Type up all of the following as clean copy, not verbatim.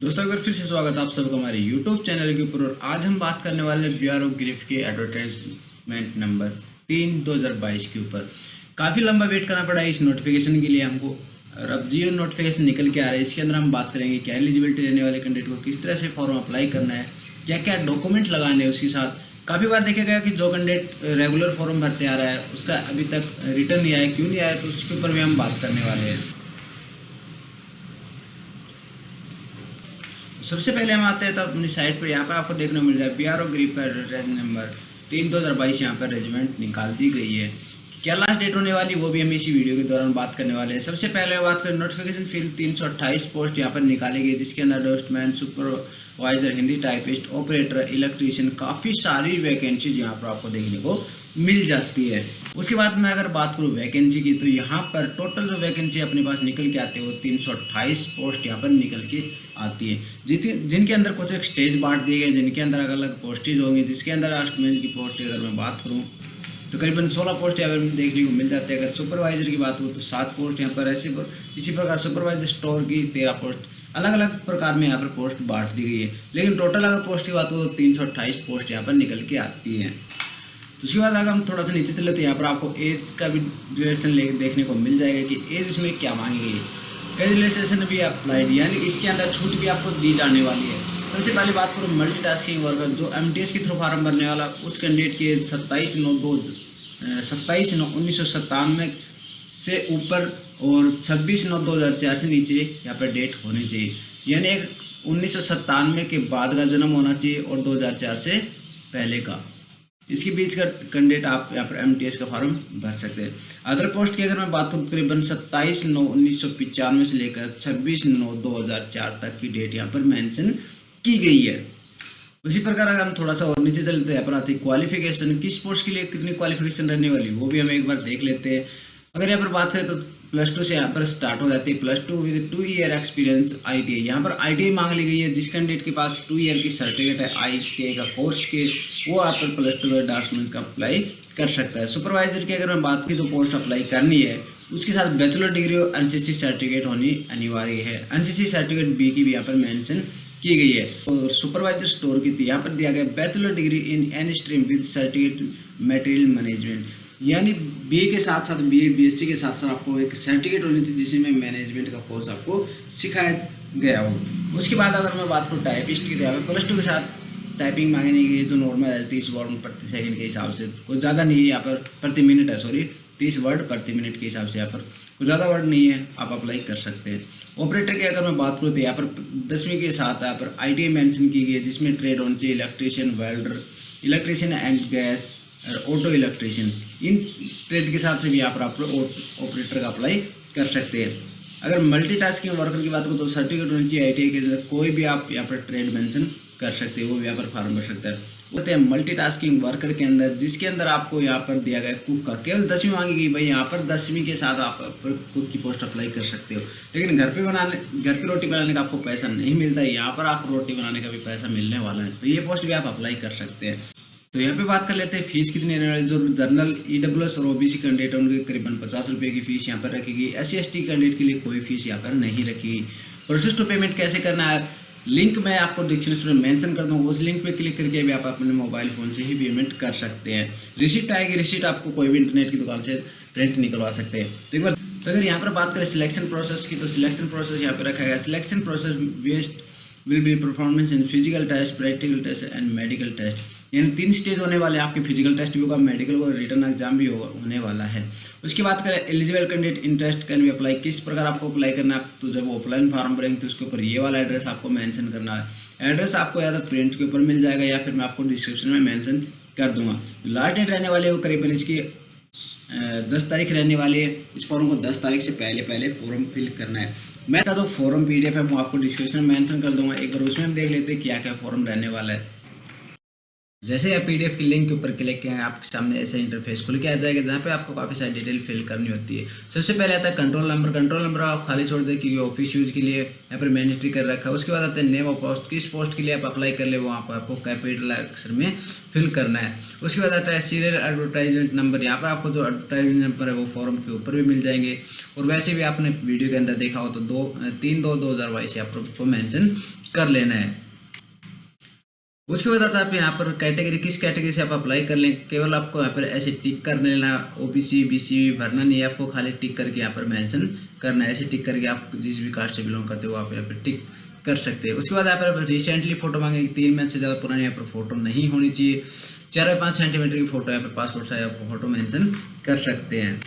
दोस्तों एक बार फिर से स्वागत है आप सबका हमारे YouTube चैनल के ऊपर। और आज हम बात करने वाले हैं ब्यूरो ग्रिफ के एडवर्टाइजमेंट नंबर 3/2022 के ऊपर। काफ़ी लंबा वेट करना पड़ा है इस नोटिफिकेशन के लिए हमको, और अब जियो नोटिफिकेशन निकल के आ रहा है। इसके अंदर हम बात करेंगे क्या एलिजिबिलिटी रहने वाले कैंडिडेट को किस तरह से फॉर्म अप्लाई करना है, क्या क्या डॉक्यूमेंट लगाने हैं उसके साथ। काफ़ी बार देखा गया कि जो कैंडिडेट रेगुलर फॉर्म भरते आ रहा है उसका अभी तक रिटर्न नहीं आया, क्यों नहीं आया, तो उसके ऊपर भी हम बात करने वाले हैं। सबसे पहले हम आते हैं तो अपनी साइट पर, यहाँ पर आपको देखने को मिल जाए बीआरओ ग्रिप का एडवर्टाइज नंबर 3/2022 यहाँ पर रेजिमेंट निकाल दी गई है। क्या लास्ट डेट होने वाली वो भी हम इसी वीडियो के दौरान बात करने वाले हैं। सबसे पहले बात करें नोटिफिकेशन फील्ड 328 पोस्ट यहाँ पर निकाली गई, जिसके अंदर postman, supervisor, Hindi typist, operator, electrician, काफ़ी सारी वैकेंसीज यहाँ पर आपको देखने को मिल जाती है। उसके बाद मैं अगर बात करूँ वैकेंसी की, तो यहाँ पर टोटल जो वैकेंसी अपने पास निकल के आते हैं वो 328 पोस्ट यहाँ पर निकल के आती है, जिनके अंदर कुछ एक स्टेज बांट दिए गए, जिनके अंदर अलग अलग पोस्टेज होंगी। जिसके अंदर लास्टमैन की पोस्ट अगर मैं बात करूँ तो करीबन 16 पोस्ट यहाँ पर देखने को मिल जाते हैं। अगर सुपरवाइजर की बात हो तो 7 पोस्ट यहाँ पर, इसी प्रकार सुपरवाइजर स्टोर की 13 पोस्ट, अलग अलग प्रकार में यहाँ पर पोस्ट बांट दी गई है। लेकिन टोटल अगर पोस्ट की बात हो तो 328 पोस्ट यहाँ पर निकल के आती है। तो उसके बाद अगर हम थोड़ा सा नीचे चले तो यहाँ पर आपको एज का भी ड्यूरेशन देखने को मिल जाएगा कि एज इसमें क्या मांगी गई है। एज रिलैक्सेशन भी अप्लाइड, यानी इसके अंदर छूट भी आपको दी जाने वाली है। सबसे पहले बात करूँ मल्टीटास्किंग वर्कर, जो एमटीएस के थ्रू फार्म भरने वाला उस कैंडिडेट की 27/9/1997 से ऊपर और 26/9/2004 से नीचे यहाँ पर डेट होनी चाहिए, यानी एक 1997 के बाद का जन्म होना चाहिए और 2004 से पहले का, इसके बीच का कैंडिडेट आप यहाँ पर एमटीएस का फॉर्म भर सकते हैं। अदर पोस्ट की अगर मैं बात करूँ तकरीबन 27/9/1995 से लेकर 26/9/2004 तक की डेट यहाँ पर मेंशन की गई है। उसी प्रकार अगर हम थोड़ा सा और नीचे चलते हैं, यहाँ पर आती है क्वालिफिकेशन, किस पोस्ट के लिए कितनी क्वालिफिकेशन रहने वाली वो भी हम एक बार देख लेते हैं। अगर यहाँ पर बात करें तो +2 से यहाँ पर स्टार्ट हो जाती है, +2 विद 2 ईयर एक्सपीरियंस आईटीआई। यहाँ पर आईटीआई मांग ली गई है। जिस कैंडिडेट के पास 2 ईयर की सर्टिफिकेट है आईटीआई का कोर्स के, वो यहाँ पर +2 एंडोर्समेंट का अप्लाई कर सकता है। सुपरवाइजर की अगर मैं बात की, जो पोस्ट अप्लाई करनी है उसके साथ बैचलर डिग्री और एनसीसी सर्टिफिकेट होनी अनिवार्य है। एनसीसी सर्टिफिकेट बी की भी यहाँ पर मेंशन की गई है। और सुपरवाइजर स्टोर की यहाँ पर दिया गया bachelor degree in any stream with certificate material management, यानी बीए के साथ साथ बीए बीएससी के साथ साथ आपको एक सर्टिफिकेट होनी चाहिए जिसमें मैनेजमेंट का कोर्स आपको सिखाया गया हो। उसके बाद अगर मैं बात करूँ टाइपिस्ट की, तो यहाँ पर +2 के साथ टाइपिंग मांगनी गई है, जो नॉर्मल है 30 वर्ड प्रति सेकंड के हिसाब से, कुछ ज़्यादा नहीं है यहाँ पर, प्रति मिनट है, सॉरी 30 वर्ड प्रति मिनट के हिसाब से यहाँ पर कुछ ज़्यादा वर्ड नहीं है, आप अप्लाई कर सकते हैं। ऑपरेटर की अगर मैं बात करूँ तो यहाँ पर 10वीं के साथ यहाँ पर आईटीआई मेंशन की गई है, जिसमें ट्रेड होनी चाहिए electrician, welder, electrician and gas, auto electrician. In trade के साथ भी यहाँ पर आप ऑपरेटर का अप्लाई कर सकते हैं। अगर मल्टीटास्किंग वर्कर की बात करूँ तो सर्टिफिकेट होनी चाहिए आईटीआई के अंदर, कोई भी आप यहाँ पर ट्रेड मेंशन कर सकते हैं, वो भी यहाँ पर फॉर्म भर सकता है। होते हैं मल्टीटास्किंग वर्कर के अंदर, जिसके अंदर आपको यहाँ पर दिया गया कुक का, केवल 10वीं मांगी गई भाई, यहाँ पर 10वीं के साथ आप कुक की पोस्ट अप्लाई कर सकते हो। लेकिन घर पे रोटी बनाने का आपको पैसा नहीं मिलता है, यहाँ पर आपको रोटी बनाने का भी पैसा मिलने वाला है, तो ये पोस्ट भी आप अप्लाई कर सकते हैं। तो यहाँ पे बात कर लेते हैं फीस कितनी रहने वाली। जो जनरल ईडब्ल्यूएस और ओबीसी कैंडिडेट है उनके करीबन 50 रुपये की फीस यहाँ पर रखी गई। SC/ST कैंडिडेट के लिए कोई फीस यहाँ पर नहीं रखी गई। प्रोसेस टू पेमेंट कैसे करना है, लिंक मैं आपको डिस्क्रिप्शन में मेंशन कर दूँगा, उस लिंक पे क्लिक करके भी आप अपने मोबाइल फ़ोन से ही पेमेंट कर सकते हैं। रिसिप्ट आएगी, रिसिप्ट आपको कोई भी इंटरनेट की दुकान से प्रिंट निकलवा सकते हैं। तो एक बार तो अगर यहाँ पर बात करें सिलेक्शन प्रोसेस की, तो सिलेक्शन प्रोसेस यहाँ पर रखा गया। Selection process based will be performance in physical test, practical test and medical test, यानी 3 स्टेज होने वाले हैं। आपके फिजिकल टेस्ट भी होगा, मेडिकल और रिटर्न एग्जाम भी होने वाला है। उसकी बात करें एलिजिबल कैंडिडेट इंटरेस्ट कैन भी अप्लाई, किस प्रकार आपको अप्लाई करना है, तो जब ऑफलाइन फॉर्म भरेंगे तो उसके ऊपर ये वाला एड्रेस आपको मेंशन करना है। एड्रेस आपको या तो प्रिंट के ऊपर मिल जाएगा या फिर मैं आपको डिस्क्रिप्शन में मेंशन कर दूंगा। लास्ट डेट रहने वाली है वो करीबन इसकी 10 तारीख रहने वाली है। इस फॉर्म को 10 तारीख से पहले फॉर्म फिल करना है। मैं जो फॉर्म PDF है वो आपको डिस्क्रिप्शन में मेंशन कर दूंगा, एक बार उसमें हम देख लेते हैं क्या क्या फॉर्म रहने वाला है। जैसे ही आप पीडीएफ की लिंक के ऊपर क्लिक करेंगे आपके सामने ऐसा इंटरफेस खुल के आ जाएगा, जहाँ पे आपको काफ़ी सारी डिटेल फिल करनी होती है। सबसे पहले आता है कंट्रोल नंबर। कंट्रोल नंबर आप खाली छोड़ दें क्योंकि ऑफिस यूज के लिए यहाँ पर मैंडेटरी कर रखा है। उसके बाद आता है नेम ऑफ पोस्ट, किस पोस्ट के लिए आप अप्लाई कर ले वहाँ पर आपको कैपिटल अक्षर में फिल करना है। उसके बाद आता है सीरियल एडवर्टाइजमेंट नंबर, यहाँ पर आपको जो एडवर्टाइजमेंट नंबर है वो फॉर्म के ऊपर भी मिल जाएंगे। और वैसे भी आपने वीडियो के अंदर देखा हो तो 3/2/2022 से आपको मेंशन कर लेना है। उसके बाद आता है आप यहाँ पर कैटेगरी, किस कैटेगरी से आप अप्लाई कर लें, केवल आपको यहाँ पर ऐसे टिक कर लेना। ओबीसी बीसी भरना नहीं है, आपको खाली टिक करके यहाँ पर मेंशन करना है। ऐसे टिक करके आप जिस भी कास्ट से बिलोंग करते हो आप यहाँ पर टिक कर सकते हैं। उसके बाद यहाँ पर रिसेंटली फोटो मांगेगी, 3 महीने से ज़्यादा पुरानी यहाँ पर फोटो नहीं होनी चाहिए। 4/5 सेंटीमीटर की फोटो यहाँ पर पासपोर्ट साइज आप फोटो मेंशन कर सकते हैं।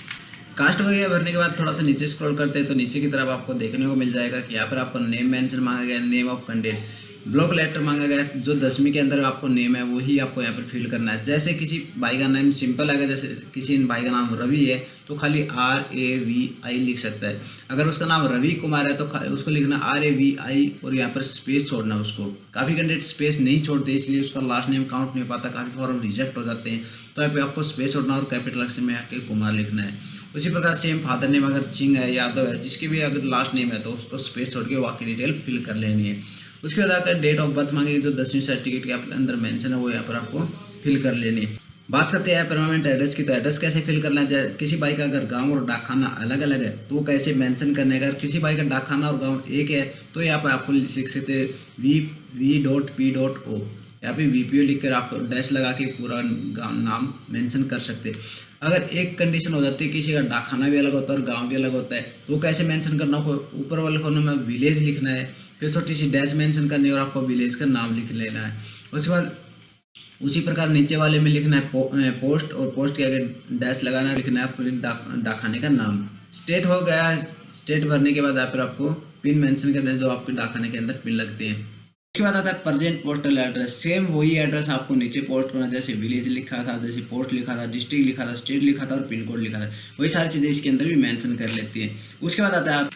कास्ट वगैरह भरने के बाद थोड़ा सा नीचे स्क्रॉल करते हैं तो नीचे की तरफ आपको देखने को मिल जाएगा कि यहाँ पर आपको नेम मेंशन मांगा गया, name of candidate, block letter मांगा गया। जो 10वीं के अंदर आपको नेम है वही आपको यहाँ पर फिल करना है। जैसे किसी भाई का नाम सिंपल है, जैसे किसी भाई का नाम रवि है तो खाली RAVI लिख सकता है। अगर उसका नाम रवि कुमार है तो उसको लिखना RAVI और यहाँ पर स्पेस छोड़ना है उसको। काफ़ी कैंडिडेट स्पेस नहीं छोड़ते इसलिए उसका लास्ट नेम काउंट नहीं हो पाता, काफ़ी फॉर्म रिजेक्ट हो जाते हैं। तो यहाँ पे आपको स्पेस छोड़ना और कैपिटल अक्षर में आके कुमार लिखना है। उसी प्रकार सेम फादर नेम अगर सिंह है, यादव है, जिसकी भी अगर लास्ट नेम है तो उसको स्पेस छोड़ के बाकी डिटेल फिल कर लेनी है। उसके बाद आकर डेट ऑफ बर्थ मांगेगी, जो 10वीं सर्टिफिकेट के अंदर मेंशन है वो यहाँ पर आपको फिल कर लेनी है। बात करते हैं परमानेंट एड्रेस की, तो एड्रेस कैसे फिल करना है। किसी भाई का अगर गांव और डाकखाना अलग अलग है तो वो कैसे मेंशन करने है। अगर किसी भाई का डाकखाना और गांव एक है तो यहाँ पर आपको लिख सकते हैं V.P.O, यहाँ पे VPO लिख कर आप डैश लगा के पूरा नाम मेंशन कर सकते हैं। अगर एक कंडीशन हो जाती है किसी का डाकखाना भी अलग होता है और गांव भी अलग होता है तो कैसे मेंशन करना हो, ऊपर वाले कोने में विलेज लिखना है, फिर छोटी सी डैश मेंशन करनी है और आपको विलेज का नाम लिख लेना है। उसके बाद उसी प्रकार नीचे वाले में लिखना है पोस्ट, और पोस्ट के आगे डैश लगाना है, लिखना है डाकखाने का नाम। स्टेट हो गया, स्टेट भरने के बाद यहाँ पर आपको पिन मेंशन करना है जो आपके डाकखाने के अंदर पिन लगते हैं। उसके बाद आता है प्रेजेंट पोस्टल एड्रेस। सेम वही एड्रेस आपको नीचे पोस्ट करना, जैसे विलेज लिखा था, जैसे पोस्ट लिखा था, डिस्ट्रिक्ट लिखा था, स्टेट लिखा था और पिन कोड लिखा था, वही सारी चीज़ें इसके अंदर भी मेंशन कर लेती हैं। उसके बाद आता है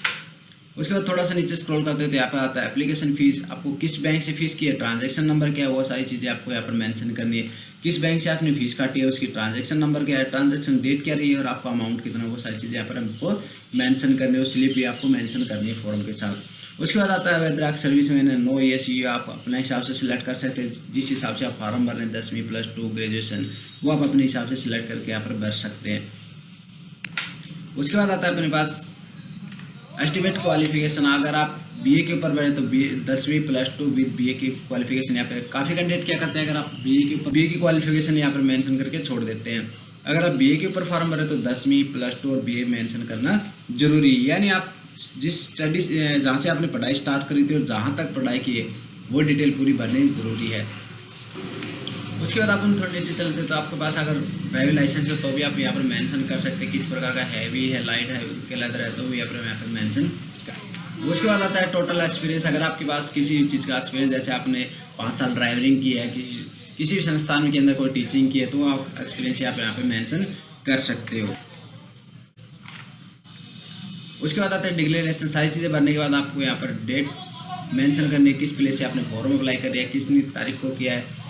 उसके बाद थोड़ा सा नीचे स्क्रॉल करते हैं तो यहाँ पर आता है एप्लीकेशन फीस, आपको किस बैंक से फीस की है, ट्रांजैक्शन नंबर क्या है, वो सारी चीज़ें आपको यहाँ पर मेंशन करनी है। किस बैंक से आपने फीस काटी है, उसकी ट्रांजैक्शन नंबर क्या है, ट्रांजैक्शन डेट क्या रही है और आपका अमाउंट कितना है, वो सारी चीज़ें यहाँ पर हमको मेंशन करनी है। और स्लिप भी आपको मेंशन करनी है फॉर्म के साथ। उसके बाद आता है वेदर आप service man, no yes you, आप अपने हिसाब से सिलेक्ट कर सकते हैं। जिस हिसाब से आप फॉर्म भर रहे हैं 10वीं +2 ग्रेजुएशन, वो आप अपने हिसाब से सिलेक्ट करके यहाँ पर भर सकते हैं। उसके बाद आता है अपने पास एस्टिमेट क्वालिफिकेशन। अगर आप बीए के ऊपर बढ़े तो 10वीं +2 विद बीए की क्वालिफिकेशन यहाँ पे काफ़ी कैंडिडेट क्या करते हैं, अगर आप बीए की क्वालिफिकेशन यहाँ पर मेंशन करके छोड़ देते हैं। अगर आप बीए के ऊपर फॉर्म भरे तो 10वीं +2 और बीए मेंशन करना जरूरी है। यानी आप जिस स्टडी जहाँ से आपने पढ़ाई स्टार्ट करी थी और जहाँ तक पढ़ाई की है वो डिटेल पूरी भरनी जरूरी है। उसके बाद अपन थोड़ा नीचे चलते तो आपके पास अगर ड्राइविंग लाइसेंस है तो भी आप यहाँ पर मेंशन कर सकते हैं किस प्रकार का हैवी है, लाइट है, के लेदर है, तो भी यहाँ पर मेंशन। उसके बाद आता है टोटल एक्सपीरियंस। अगर आपके पास किसी चीज़ का एक्सपीरियंस, जैसे आपने 5 साल ड्राइविंग की है, किसी भी संस्थान के अंदर कोई टीचिंग की है, तो आप एक्सपीरियंस यहाँ पे मेंशन कर सकते हो। उसके बाद आता है डिक्लेरेशन। सारी चीज़ें भरने के बाद आपको यहाँ पर डेट मेंशन करनी है, किस प्लेस से आपने फॉर्म अप्लाई कर है, कितनी तारीख को किया है।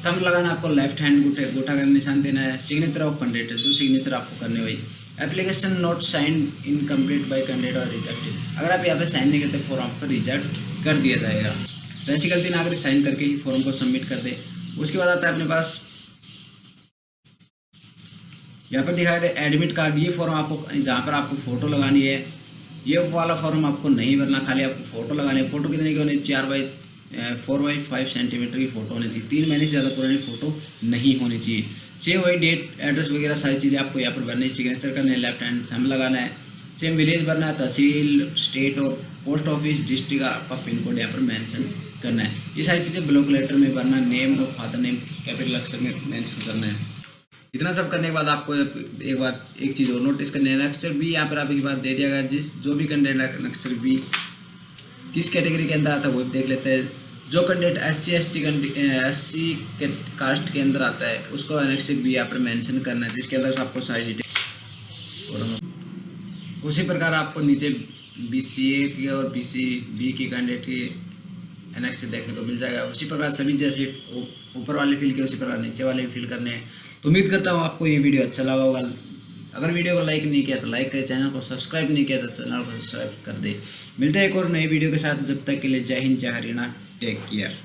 थंब लगाना, आपको लेफ्ट हैंड गोटा का निशान देना है। सिग्नेचर ऑफ कैंडिडेट, जो सिग्नेचर आपको करने हुई। Application not sign incomplete by candidate और रिजेक्टेड, अगर आप यहाँ पे साइन नहीं करते फॉर्म आपको रिजेक्ट कर दिया जाएगा। तो ऐसी गलती ना करें, साइन करके ही फॉर्म को सबमिट कर दे। उसके बाद आता है अपने पास यहाँ पर दिखाया था एडमिट कार्ड। ये फॉर्म आपको, जहाँ पर आपको फोटो लगानी है, ये वाला फॉर्म आपको नहीं भरना, खाली आपको फोटो लगानी है। फोटो कितने की होनी है, 4x4x5 सेंटीमीटर की फोटो होनी चाहिए। 3 महीने से ज़्यादा पुरानी फोटो नहीं होनी चाहिए। सेम वही डेट, एड्रेस वगैरह सारी चीज़ें आपको यहाँ पर भरनी है। सिग्नेचर करना है, लेफ्ट हैंड थंब लगाना है। सेम विलेज भरना है, तहसील, स्टेट और पोस्ट ऑफिस, डिस्ट्रिक्ट आपका पिन कोड यहाँ पर मेंशन करना है। ये सारी चीज़ें ब्लॉक लेटर में भरना, नेम और फादर नेम कैपिटल अक्षर में मेंशन करना है। इतना सब करने के बाद आपको एक चीज़ और नोटिस करनी है, अक्षर बी यहाँ पर आप एक बार दे दिया गया। जो भी कैंडिडेट अक्षर बी किस कैटेगरी के अंदर आता है वो देख लेते हैं। जो कैंडिडेट SC कास्ट के अंदर आता है उसको अक्षर बी यहाँ पर मेंशन करना है, जिसके अंदर आपको सारी डिटेल। उसी प्रकार आपको नीचे BCA की और BCB की कैंडिडेट की एनेक्स देखने को मिल जाएगा। उसी प्रकार सभी जैसे ऊपर वाले फिल के उसी प्रकार नीचे वाले भी फिल करने हैं। तो उम्मीद करता हूँ आपको ये वीडियो अच्छा लगा होगा। अगर वीडियो को लाइक नहीं किया तो लाइक करें, चैनल को सब्सक्राइब नहीं किया तो चैनल को सब्सक्राइब कर दे। मिलते हैं एक और नई वीडियो के साथ, जब तक के लिए जय हिंद, जय हरियाणा, टेक केयर।